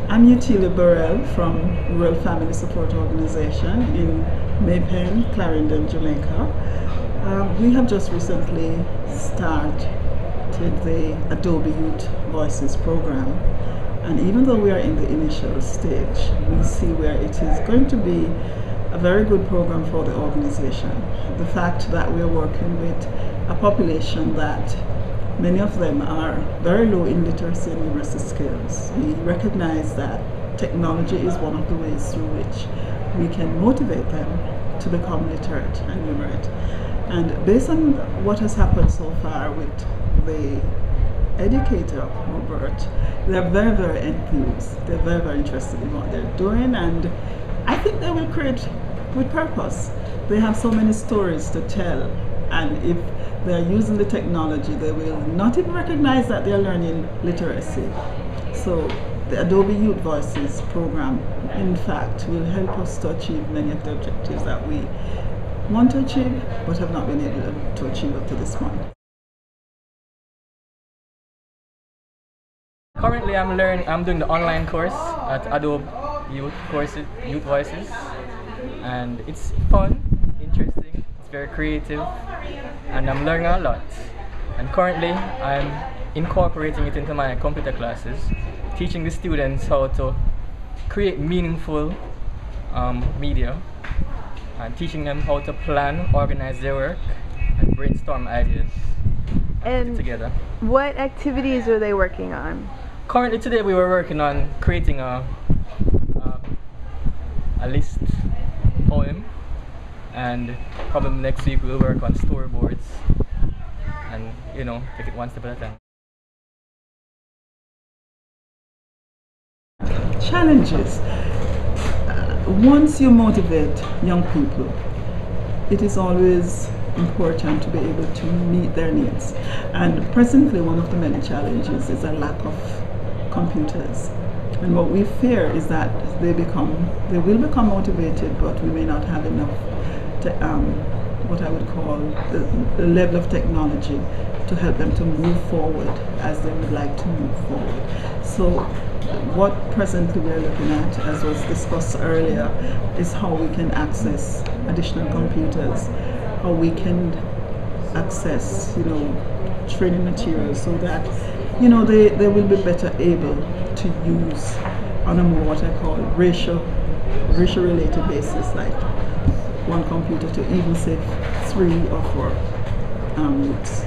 I'm Utealia Burrell from Rural Family Support Organization in Maypen, Clarendon, Jamaica. We have just recently started the Adobe Youth Voices program, and even though we are in the initial stage, we see where it is going to be a very good program for the organization. The fact that we are working with a population that many of them are very low in literacy and numeracy skills. We recognize that technology is one of the ways through which we can motivate them to become literate and numerate. And based on what has happened so far with the educator, Robert, they're very, very enthused. They're very, very interested in what they're doing, and I think they will create with purpose. They have so many stories to tell, and if they're using the technology, they will not even recognize that they're learning literacy. So the Adobe Youth Voices program, in fact, will help us to achieve many of the objectives that we want to achieve, but have not been able to achieve up to this point. Currently, I'm doing the online course at Adobe Youth Voices, and it's fun, interesting, it's very creative, and I'm learning a lot. And currently, I'm incorporating it into my computer classes, teaching the students how to create meaningful media, and teaching them how to plan, organize their work, and brainstorm ideas and put it together. What activities are they working on? Currently today we were working on creating a list poem, and probably next week we'll work on storyboards and, you know, take it one step at a time. Challenges. Once you motivate young people, it is always important to be able to meet their needs. And presently one of the many challenges is a lack of computers. And what we fear is that they will become motivated, but we may not have enough to, what I would call the level of technology to help them to move forward as they would like to move forward. So what presently we're looking at, as was discussed earlier, is how we can access additional computers, how we can access, training materials so that, they will be better able to use on a more what I call racial related basis, like one computer to even save 3 or 4 youths.